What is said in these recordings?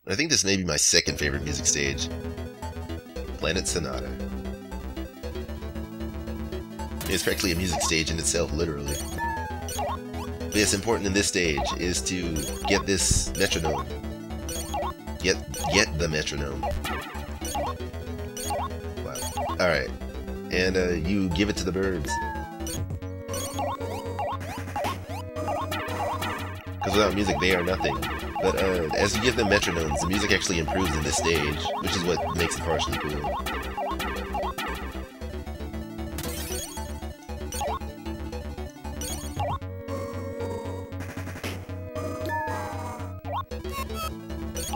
I think this may be my second favorite music stage. Planet Sonata. It's practically a music stage in itself, literally. But what's important in this stage is to get this metronome. Get the metronome. Wow. Alright. And you give it to the birds. Because without music, they are nothing. But as you give them metronomes, the music actually improves in this stage, which is what makes it partially cool.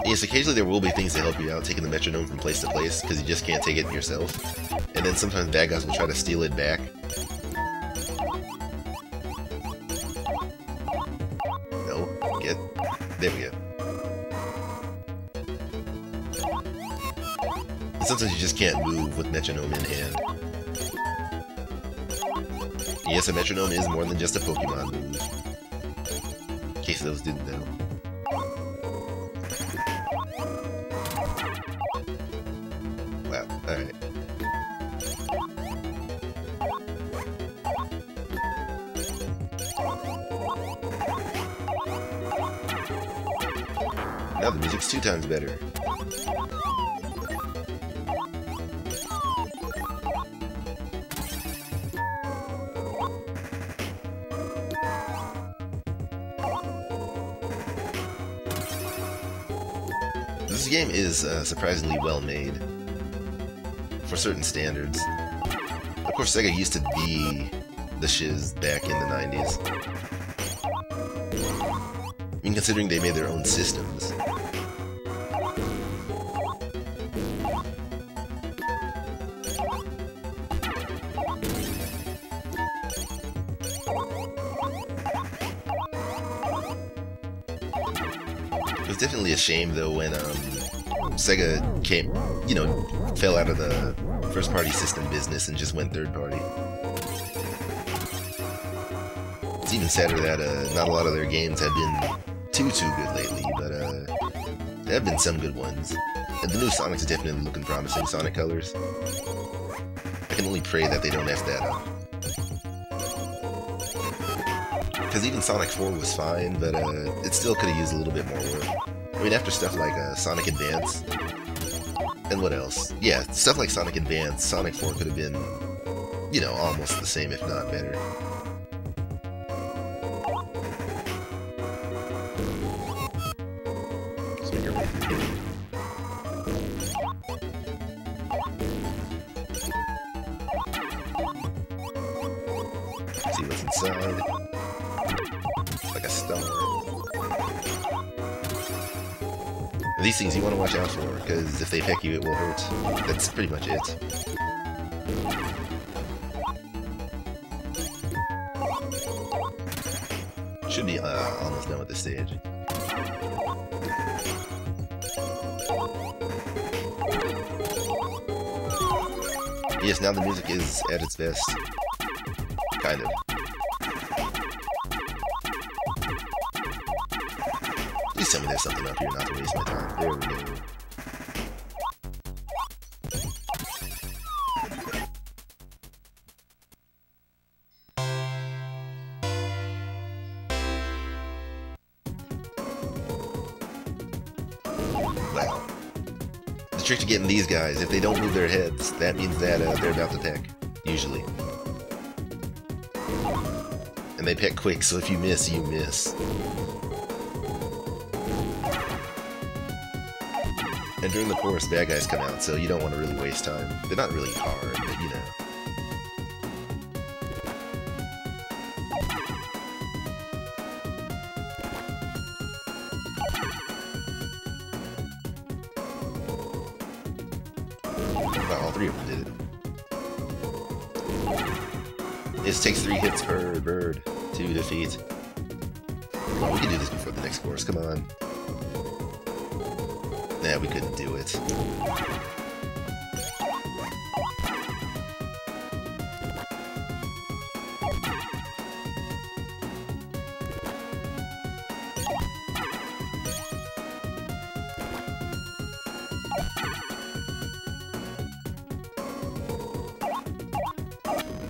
Yes, occasionally there will be things to help you out, taking the metronome from place to place, because you just can't take it yourself. And then sometimes bad guys will try to steal it back. No, get... There we go. And sometimes you just can't move with metronome in hand. Yes, a metronome is more than just a Pokemon move. In case those didn't know. Wow, alright. Now the music's 2 times better. This game is surprisingly well made for certain standards. Of course, Sega used to be the shiz back in the 90s. I mean, considering they made their own systems. It was definitely a shame, though, when Sega came, you know, fell out of the first-party system business and just went third-party. It's even sadder that not a lot of their games have been too good lately, but there have been some good ones. And the new Sonic's definitely looking promising, Sonic Colors. I can only pray that they don't F that up. Because even Sonic 4 was fine, but it still could have used a little bit more work. I mean, after stuff like Sonic Advance, and what else? Yeah, stuff like Sonic Advance, Sonic 4 could have been, you know, almost the same, if not better. Let's make our way through here. See what's inside. Like a star. These things you want to watch out for, because if they peck you, it will hurt. That's pretty much it. Should be almost done with this stage. Yes, now the music is at its best. Kind of. Please tell me there's something up here not to waste my time. There we go. Wow. The trick to getting these guys, if they don't move their heads, that means that they're about to peck. Usually. And they peck quick, so if you miss, you miss. And during the chorus, bad guys come out, so you don't want to really waste time. They're not really hard, but you know. Wow, all 3 of them did it. It takes 3 hits per bird to defeat. Well, we can do this before the next course, come on. Nah, we couldn't do it.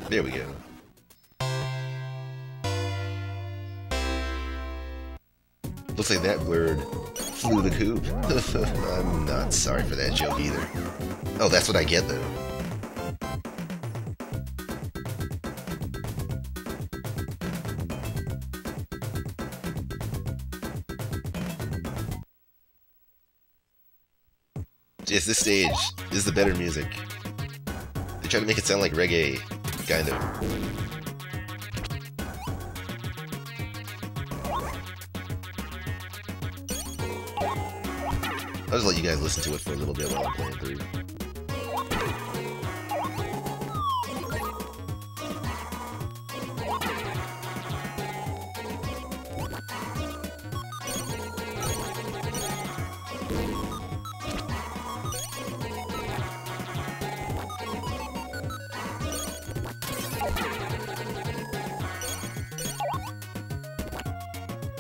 There we go. Looks like that bird flew the coop. I'm not sorry for that joke either. Oh, that's what I get though. Yes, this stage is the better music. They try to make it sound like reggae, kind of. I'll just let you guys listen to it for a little bit while I'm playing through.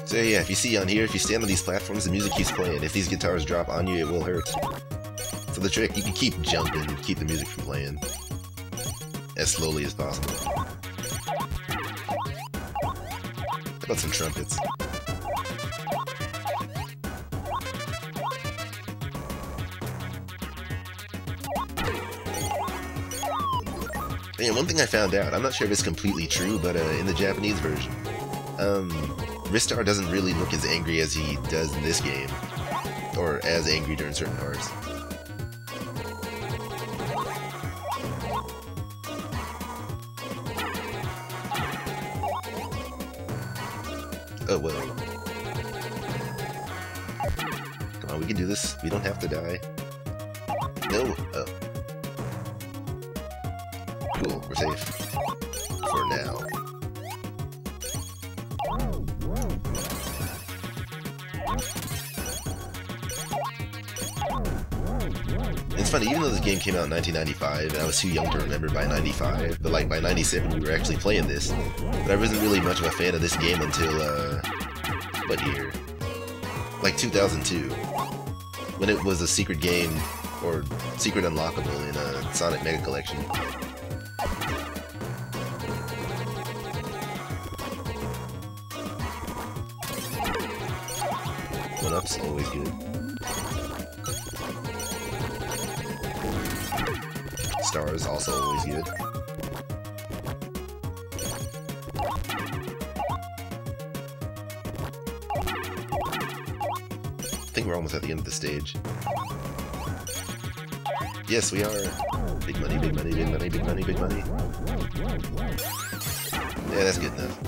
So yeah, if you see on here, if you stand on these platforms, the music keeps playing. If these guitars drop on you, it will hurt. So the trick, you can keep jumping, keep the music from playing as slowly as possible. How about some trumpets? And one thing I found out, I'm not sure if it's completely true, but in the Japanese version, Ristar doesn't really look as angry as he does in this game, or as angry during certain parts. Oh, whoa. Come on, we can do this. We don't have to die. No. Oh. Cool, we're safe. For now. It's funny, even though this game came out in 1995, and I was too young to remember by 95, but like by 97 we were actually playing this. But I wasn't really much of a fan of this game until, what year? Like 2002. When it was a secret game, or secret unlockable in a Sonic Mega Collection. One-up's always good. Stars also always good. I think we're almost at the end of the stage. Yes, we are. Big money, big money, big money, big money, big money. Yeah, that's good enough.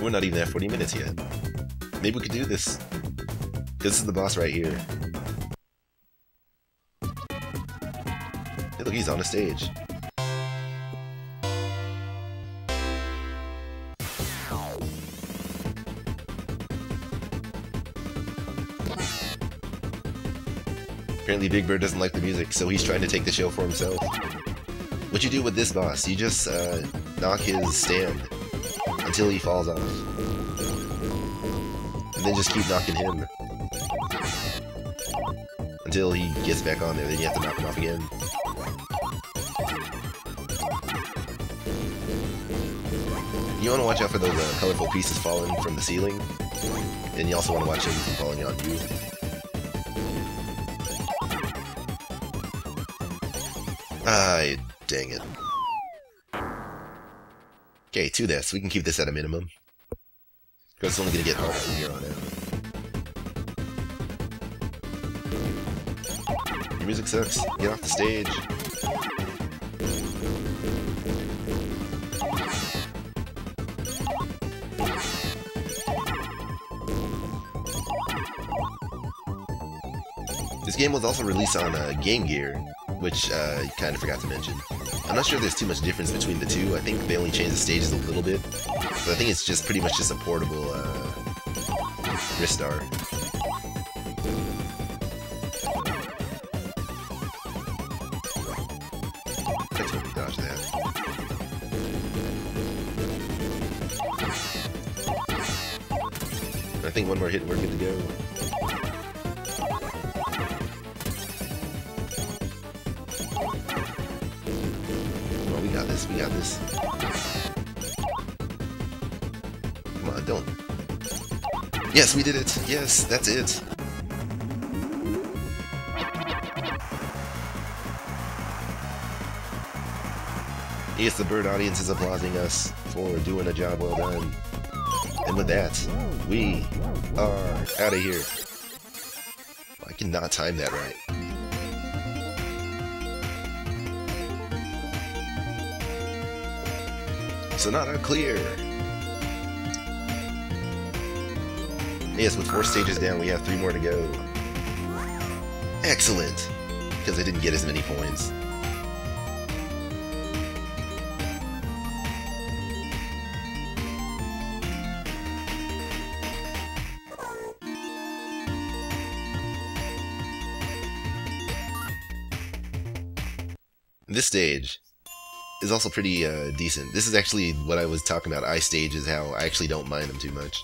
We're not even at 40 minutes yet. Maybe we could do this. This is the boss right here. Hey, look, he's on a stage. Apparently Big Bird doesn't like the music, so he's trying to take the show for himself. What you do with this boss, you just knock his stand until he falls off. And then just keep knocking him until he gets back on there, then you have to knock him off again. You want to watch out for those colorful pieces falling from the ceiling, and you also want to watch him from falling on you. Ah, dang it. Okay, 2 deaths. We can keep this at a minimum. Because it's only going to get harder from here on out. Your music sucks. Get off the stage. This game was also released on Game Gear, which I kind of forgot to mention. I'm not sure there's too much difference between the two. I think they only changed the stages a little bit. But I think it's just pretty much just a portable Ristar. I totally dodged that. I think one more hit and we're good to go. Oh, we got this, we got this. Come on, don't. Yes, we did it! Yes, that's it! Yes, the bird audience is applauding us for doing a job well done. And with that, we are out of here. I cannot time that right. So not clear. Yes, with 4 stages down, we have 3 more to go. Excellent! Because I didn't get as many points. This stage is also pretty decent. This is actually what I was talking about, ice stages, how I actually don't mind them too much.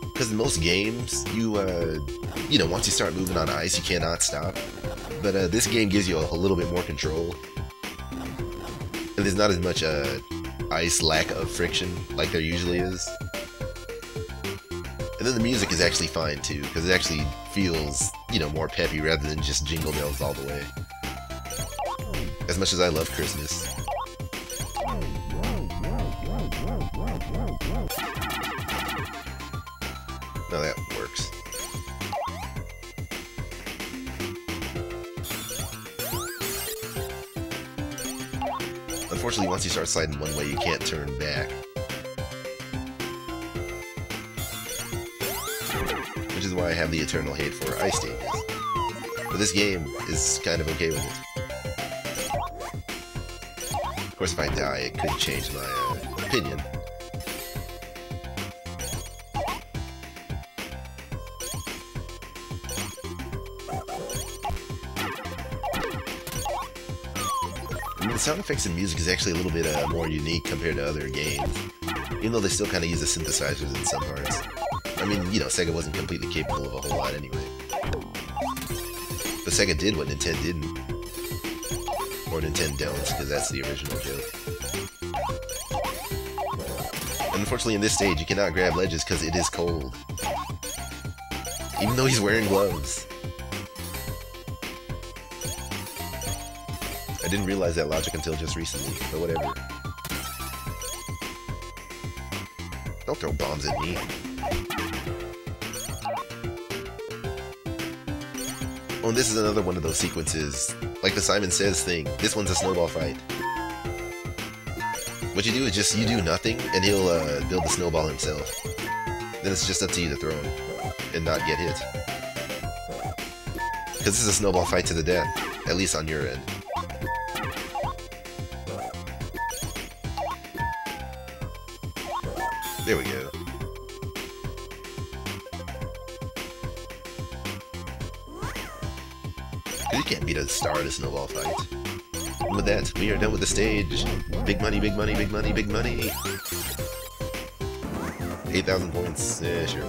Because in most games, you know, once you start moving on ice, you cannot stop. But this game gives you a little bit more control. And there's not as much ice lack of friction like there usually is. And then the music is actually fine too, because it actually feels, you know, more peppy rather than just jingle bells all the way. As much as I love Christmas. No, that works. Unfortunately, once you start sliding one way, you can't turn back. Which is why I have the eternal hate for ice stages. But this game is kind of okay with it. Of course, if I die, it could change my opinion. The sound effects and music is actually a little bit more unique compared to other games, even though they still kind of use the synthesizers in some parts. I mean, you know, Sega wasn't completely capable of a whole lot anyway. But Sega did what Nintendo didn't. Or Nintendo don't, because that's the original joke. And unfortunately in this stage, you cannot grab ledges because it is cold. Even though he's wearing gloves. I didn't realize that logic until just recently, but whatever. Don't throw bombs at me. Oh, and this is another one of those sequences, like the Simon Says thing. This one's a snowball fight. What you do is just, you do nothing, and he'll build the snowball himself. Then it's just up to you to throw him, and not get hit. Because this is a snowball fight to the death, at least on your end. There we go. You can't beat a star at a snowball fight. And with that, we are done with the stage. Big money, big money, big money, big money. 8,000 points. Yeah, sure.